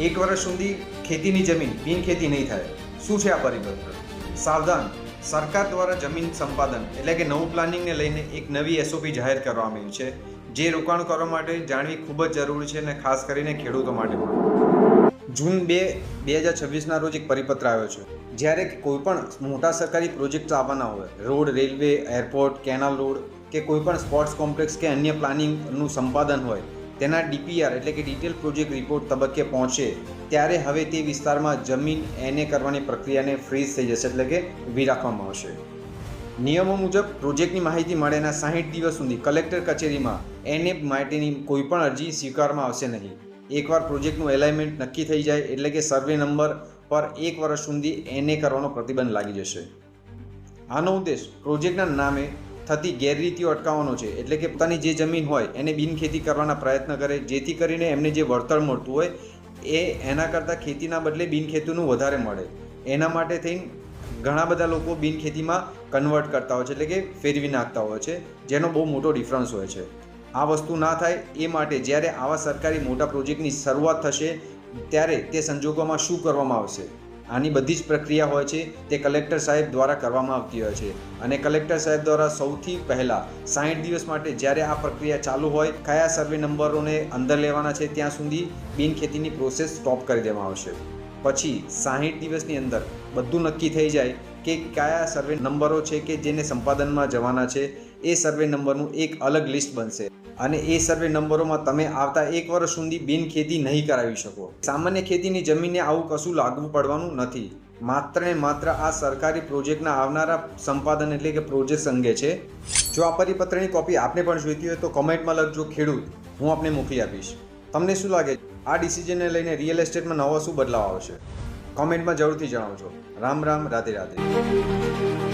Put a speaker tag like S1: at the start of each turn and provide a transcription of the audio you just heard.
S1: 1 વર્ષ સુધી ખેતીની જમીન બિનખેતી નહીં થાય. શું છે આ પરિપત્ર? સાવધાન, સરકાર દ્વારા જમીન સંપાદન એટલે કે નવું પ્લાનિંગને લઈને એક નવી SOP જાહેર કરવામાં આવી છે, જે રોકાણ કરવા માટે જાણવી ખૂબ જ જરૂરી છે અને ખાસ કરીને ખેડૂતો માટે પણ. જૂન 2, 2026ના રોજ એક પરિપત્ર આવ્યો છે. જ્યારે કોઈ પણ મોટા સરકારી પ્રોજેક્ટ આવવાના હોય, road, railway, airport, canal road કે કોઈ પણ સ્પોર્ટ્સ કોમ્પ્લેક્સ કે અન્ય પ્લાનિંગનું સંપાદન હોય, તેના DPR એટલે કે ડિટેલ પ્રોજેક્ટ રિપોર્ટ તબક્કે પહોંચે ત્યારે હવે તે વિસ્તારમાં જમીન NA કરવાની પ્રક્રિયાને ફ્રીઝ થઈ જશે, એટલે કે ઊભી રાખવામાં આવશે. નિયમો મુજબ પ્રોજેક્ટની માહિતી મળ્યાના 60 દિવસ સુધી કલેક્ટર કચેરીમાં NA માટેની કોઈપણ અરજી સ્વીકારવામાં આવશે નહીં. એકવાર પ્રોજેક્ટનું એલાઇનમેન્ટ નક્કી થઈ જાય એટલે કે સર્વે નંબર પર 1 વર્ષ સુધી NA કરવાનો પ્રતિબંધ લાગી જશે. આનો ઉદ્દેશ પ્રોજેક્ટના નામે થતી ગેરરીતિઓ અટકાવવાનો છે, એટલે કે પોતાની જે જમીન હોય એને બિનખેતી કરવાના પ્રયત્ન કરે, જેથી કરીને એમને જે વળતર મળતું હોય એ એના કરતાં ખેતીના બદલે બિનખેતીનું વધારે મળે. એના માટે થઈને ઘણા બધા લોકો બિનખેતીમાં કન્વર્ટ કરતા હોય છે, એટલે કે ફેરવી નાખતા હોય છે, જેનો બહુ મોટો ડિફરન્સ હોય છે. આ વસ્તુ ના થાય એ માટે જ્યારે આવા સરકારી મોટા પ્રોજેક્ટની શરૂઆત થશે ત્યારે તે સંજોગોમાં શું કરવામાં આવશે, આની બધી જ પ્રક્રિયા હોય છે તે કલેક્ટર સાહેબ દ્વારા કરવામાં આવતી હોય છે. અને કલેક્ટર સાહેબ દ્વારા સૌથી પહેલાં 60 દિવસ માટે જ્યારે આ પ્રક્રિયા ચાલુ હોય, કયા સર્વે નંબરોને અંદર લેવાના છે ત્યાં સુધી બિનખેતીની પ્રોસેસ સ્ટોપ કરી દેવામાં આવશે. પછી 60 દિવસની અંદર બધું નક્કી થઈ જાય કે કયા સર્વે નંબરો છે કે જેને સંપાદનમાં જવાના છે, એ સર્વે નંબરનું એક અલગ લિસ્ટ બનશે અને એ સર્વે નંબરોમાં તમે આવતા 1 વર્ષ સુધી બિનખેતી નહીં કરાવી શકો. સામાન્ય ખેતીની જમીનને આવું કશું લાગુ પડવાનું નથી. માત્ર ને માત્ર આ સરકારી પ્રોજેક્ટના આવનારા સંપાદન એટલે કે પ્રોજેક્ટ અંગે છે. જો આ પરિપત્રની કોપી આપને પણ જોઈતી હોય તો કમેન્ટમાં લખજો ખેડૂત, હું આપને મોકલી આપીશ. તમને શું લાગે આ ડિસિઝનને લઈને રિયલ એસ્ટેટમાં નવો શું બદલાવ આવશે? કોમેન્ટમાં જરૂરથી જણાવજો. રામ રામ, રાધે રાધે.